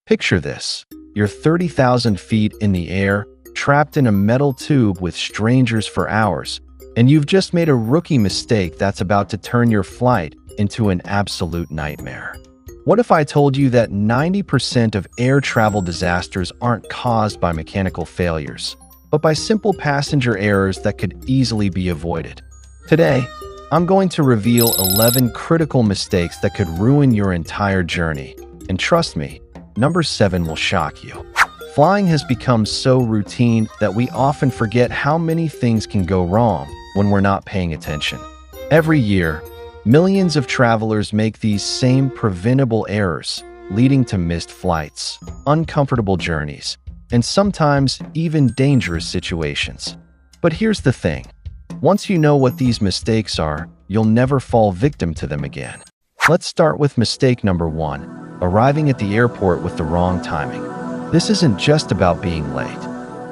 Picture this. You're 30,000 feet in the air, trapped in a metal tube with strangers for hours, and you've just made a rookie mistake that's about to turn your flight into an absolute nightmare. What if I told you that 90% of air travel disasters aren't caused by mechanical failures, but by simple passenger errors that could easily be avoided? Today, I'm going to reveal 11 critical mistakes that could ruin your entire journey. And trust me, number 7 will shock you. Flying has become so routine that we often forget how many things can go wrong when we're not paying attention. Every year, millions of travelers make these same preventable errors, leading to missed flights, uncomfortable journeys, and sometimes even dangerous situations. But here's the thing. Once you know what these mistakes are, you'll never fall victim to them again. Let's start with mistake number 1, arriving at the airport with the wrong timing. This isn't just about being late.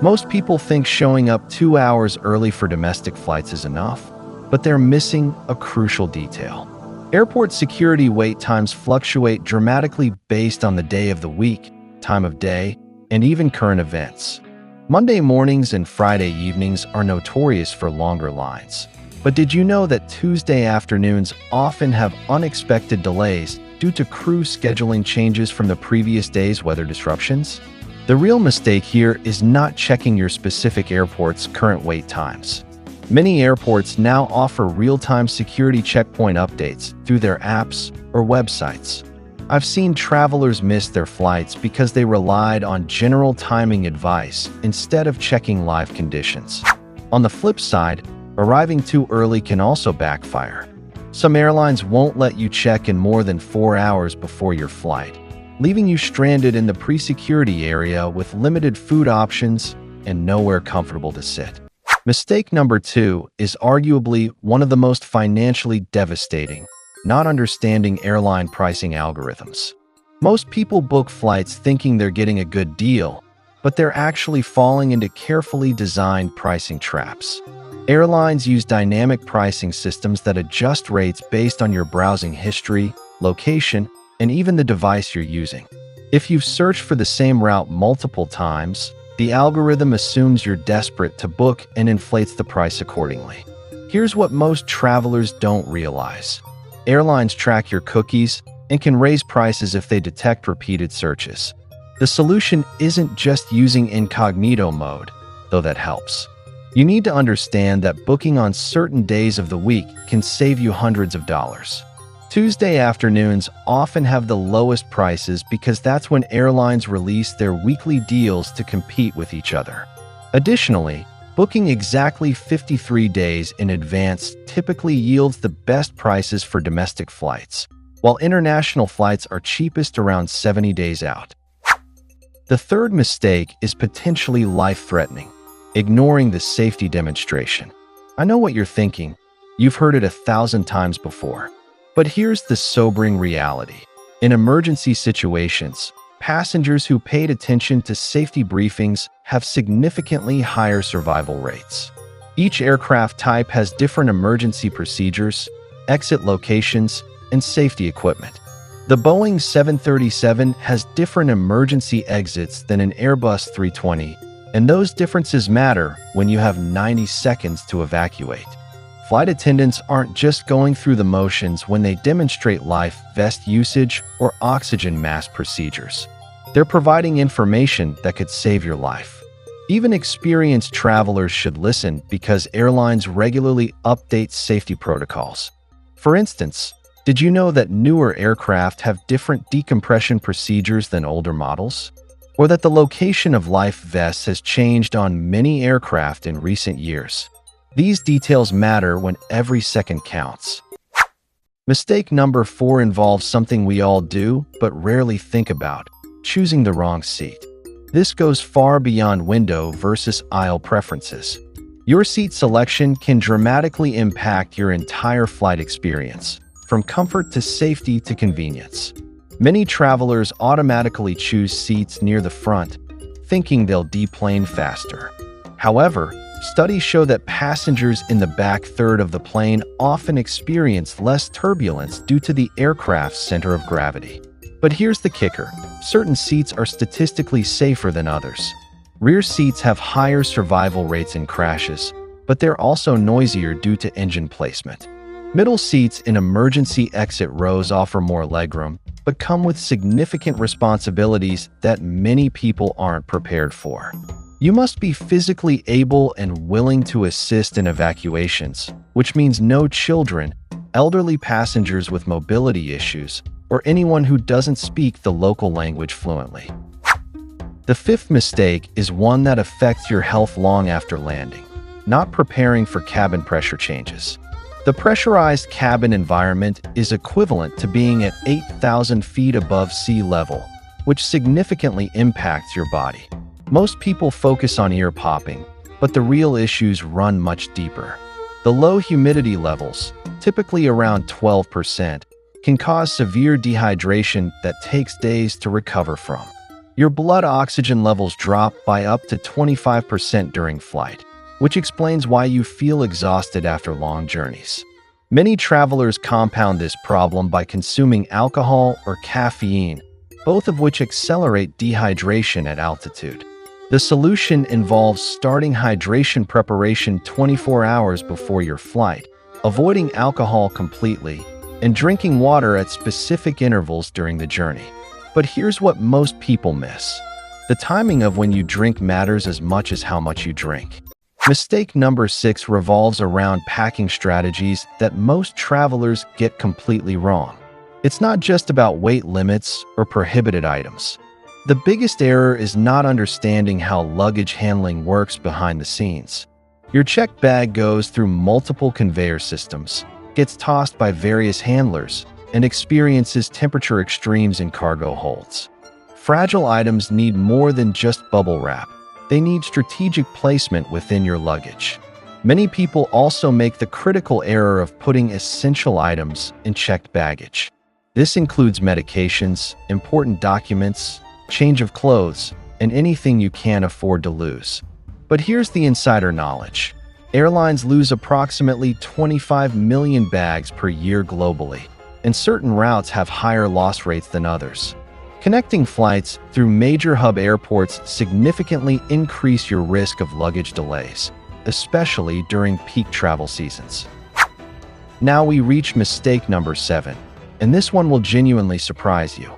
Most people think showing up 2 hours early for domestic flights is enough, but they're missing a crucial detail. Airport security wait times fluctuate dramatically based on the day of the week, time of day, and even current events. Monday mornings and Friday evenings are notorious for longer lines. But did you know that Tuesday afternoons often have unexpected delays due to crew scheduling changes from the previous day's weather disruptions? The real mistake here is not checking your specific airport's current wait times. Many airports now offer real-time security checkpoint updates through their apps or websites. I've seen travelers miss their flights because they relied on general timing advice instead of checking live conditions. On the flip side, arriving too early can also backfire. Some airlines won't let you check in more than 4 hours before your flight, leaving you stranded in the pre-security area with limited food options and nowhere comfortable to sit. Mistake number 2 is arguably one of the most financially devastating: not understanding airline pricing algorithms. Most people book flights thinking they're getting a good deal, but they're actually falling into carefully designed pricing traps. Airlines use dynamic pricing systems that adjust rates based on your browsing history, location, and even the device you're using. If you've searched for the same route multiple times, the algorithm assumes you're desperate to book and inflates the price accordingly. Here's what most travelers don't realize. Airlines track your cookies and can raise prices if they detect repeated searches. The solution isn't just using incognito mode, though that helps. You need to understand that booking on certain days of the week can save you hundreds of dollars. Tuesday afternoons often have the lowest prices because that's when airlines release their weekly deals to compete with each other. Additionally, booking exactly 53 days in advance typically yields the best prices for domestic flights, while international flights are cheapest around 70 days out. The third mistake is potentially life-threatening: ignoring the safety demonstration. I know what you're thinking. You've heard it 1,000 times before. But here's the sobering reality. In emergency situations, passengers who paid attention to safety briefings have significantly higher survival rates. Each aircraft type has different emergency procedures, exit locations, and safety equipment. The Boeing 737 has different emergency exits than an Airbus 320, and those differences matter when you have 90 seconds to evacuate. Flight attendants aren't just going through the motions when they demonstrate life vest usage or oxygen mask procedures. They're providing information that could save your life. Even experienced travelers should listen because airlines regularly update safety protocols. For instance, did you know that newer aircraft have different decompression procedures than older models? Or that the location of life vests has changed on many aircraft in recent years? These details matter when every second counts. Mistake number 4 involves something we all do but rarely think about: choosing the wrong seat. This goes far beyond window versus aisle preferences. Your seat selection can dramatically impact your entire flight experience, from comfort to safety to convenience. Many travelers automatically choose seats near the front, thinking they'll deplane faster. However, studies show that passengers in the back third of the plane often experience less turbulence due to the aircraft's center of gravity. But here's the kicker. Certain seats are statistically safer than others. Rear seats have higher survival rates in crashes, but they're also noisier due to engine placement. Middle seats in emergency exit rows offer more legroom, but come with significant responsibilities that many people aren't prepared for. You must be physically able and willing to assist in evacuations, which means no children, elderly passengers with mobility issues, or anyone who doesn't speak the local language fluently. The fifth mistake is one that affects your health long after landing: not preparing for cabin pressure changes. The pressurized cabin environment is equivalent to being at 8,000 feet above sea level, which significantly impacts your body. Most people focus on ear popping, but the real issues run much deeper. The low humidity levels, typically around 12%, can cause severe dehydration that takes days to recover from. Your blood oxygen levels drop by up to 25% during flight, which explains why you feel exhausted after long journeys. Many travelers compound this problem by consuming alcohol or caffeine, both of which accelerate dehydration at altitude. The solution involves starting hydration preparation 24 hours before your flight, avoiding alcohol completely, and drinking water at specific intervals during the journey. But here's what most people miss. The timing of when you drink matters as much as how much you drink. Mistake number 6 revolves around packing strategies that most travelers get completely wrong. It's not just about weight limits or prohibited items. The biggest error is not understanding how luggage handling works behind the scenes. Your checked bag goes through multiple conveyor systems, gets tossed by various handlers, and experiences temperature extremes in cargo holds. Fragile items need more than just bubble wrap. They need strategic placement within your luggage. Many people also make the critical error of putting essential items in checked baggage. This includes medications, important documents, change of clothes, and anything you can't afford to lose. But here's the insider knowledge. Airlines lose approximately 25 million bags per year globally, and certain routes have higher loss rates than others. Connecting flights through major hub airports significantly increase your risk of luggage delays, especially during peak travel seasons. Now we reach mistake number 7, and this one will genuinely surprise you: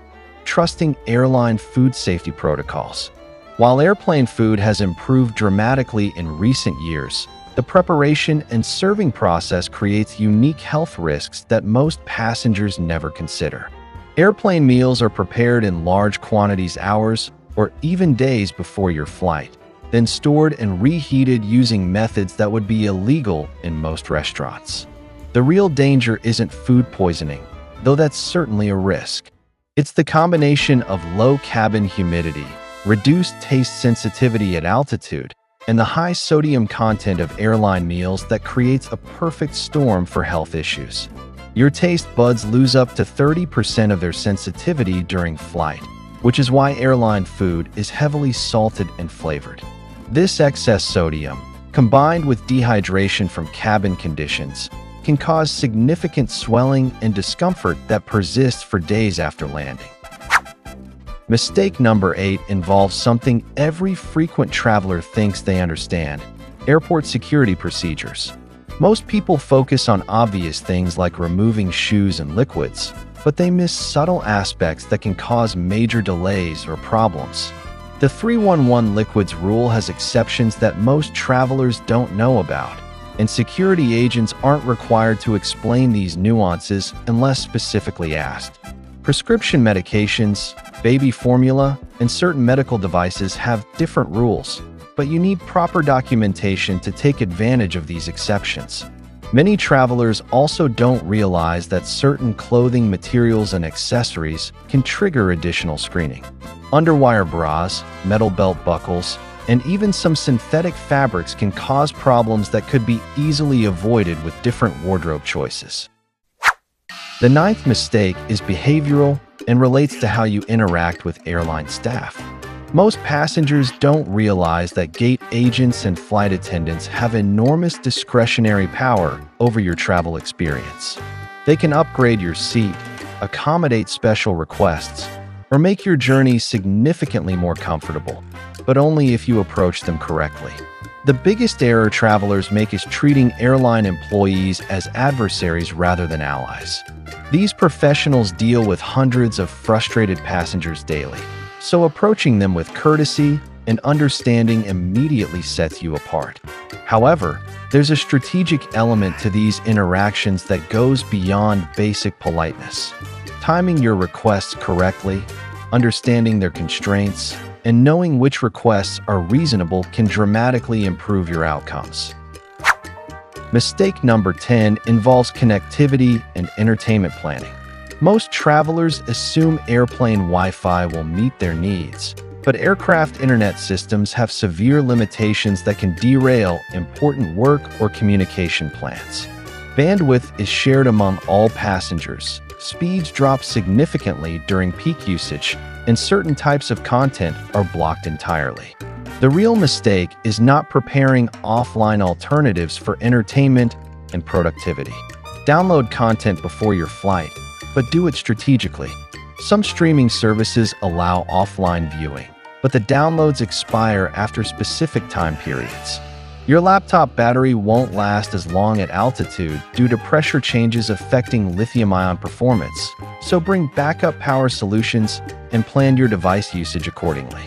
trusting airline food safety protocols. While airplane food has improved dramatically in recent years, the preparation and serving process creates unique health risks that most passengers never consider. Airplane meals are prepared in large quantities hours or even days before your flight, then stored and reheated using methods that would be illegal in most restaurants. The real danger isn't food poisoning, though that's certainly a risk. It's the combination of low cabin humidity, reduced taste sensitivity at altitude, and the high sodium content of airline meals that creates a perfect storm for health issues. Your taste buds lose up to 30% of their sensitivity during flight, which is why airline food is heavily salted and flavored. This excess sodium, combined with dehydration from cabin conditions, can cause significant swelling and discomfort that persists for days after landing. Mistake number 8 involves something every frequent traveler thinks they understand: airport security procedures. Most people focus on obvious things like removing shoes and liquids, but they miss subtle aspects that can cause major delays or problems. The 311 liquids rule has exceptions that most travelers don't know about, and security agents aren't required to explain these nuances unless specifically asked. Prescription medications, baby formula, and certain medical devices have different rules, but you need proper documentation to take advantage of these exceptions. Many travelers also don't realize that certain clothing materials and accessories can trigger additional screening. Underwire bras, metal belt buckles, and even some synthetic fabrics can cause problems that could be easily avoided with different wardrobe choices. The 9th mistake is behavioral and relates to how you interact with airline staff. Most passengers don't realize that gate agents and flight attendants have enormous discretionary power over your travel experience. They can upgrade your seat, accommodate special requests, or make your journey significantly more comfortable, but only if you approach them correctly. The biggest error travelers make is treating airline employees as adversaries rather than allies. These professionals deal with hundreds of frustrated passengers daily, so approaching them with courtesy and understanding immediately sets you apart. However, there's a strategic element to these interactions that goes beyond basic politeness. Timing your requests correctly, understanding their constraints, and knowing which requests are reasonable can dramatically improve your outcomes. Mistake number 10 involves connectivity and entertainment planning. Most travelers assume airplane Wi-Fi will meet their needs, but aircraft internet systems have severe limitations that can derail important work or communication plans. Bandwidth is shared among all passengers, speeds drop significantly during peak usage, and certain types of content are blocked entirely. The real mistake is not preparing offline alternatives for entertainment and productivity. Download content before your flight, but do it strategically. Some streaming services allow offline viewing, but the downloads expire after specific time periods. Your laptop battery won't last as long at altitude due to pressure changes affecting lithium-ion performance, so bring backup power solutions and plan your device usage accordingly.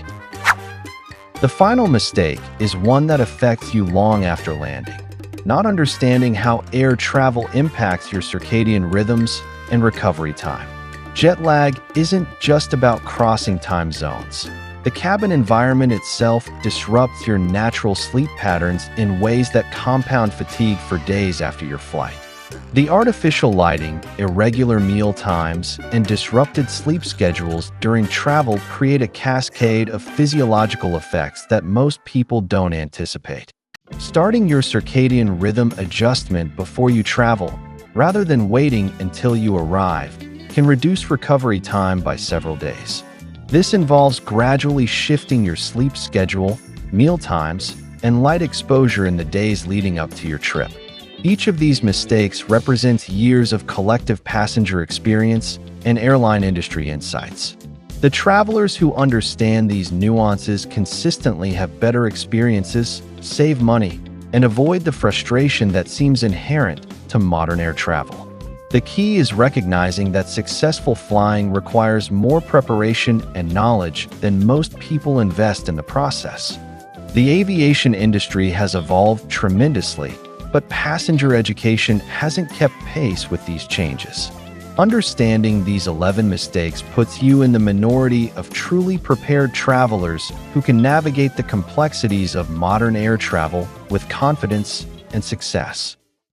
The final mistake is one that affects you long after landing: not understanding how air travel impacts your circadian rhythms and recovery time. Jet lag isn't just about crossing time zones. The cabin environment itself disrupts your natural sleep patterns in ways that compound fatigue for days after your flight. The artificial lighting, irregular meal times, and disrupted sleep schedules during travel create a cascade of physiological effects that most people don't anticipate. Starting your circadian rhythm adjustment before you travel, rather than waiting until you arrive, can reduce recovery time by several days. This involves gradually shifting your sleep schedule, meal times, and light exposure in the days leading up to your trip. Each of these mistakes represents years of collective passenger experience and airline industry insights. The travelers who understand these nuances consistently have better experiences, save money, and avoid the frustration that seems inherent to modern air travel. The key is recognizing that successful flying requires more preparation and knowledge than most people invest in the process. The aviation industry has evolved tremendously, but passenger education hasn't kept pace with these changes. Understanding these 11 mistakes puts you in the minority of truly prepared travelers who can navigate the complexities of modern air travel with confidence and success.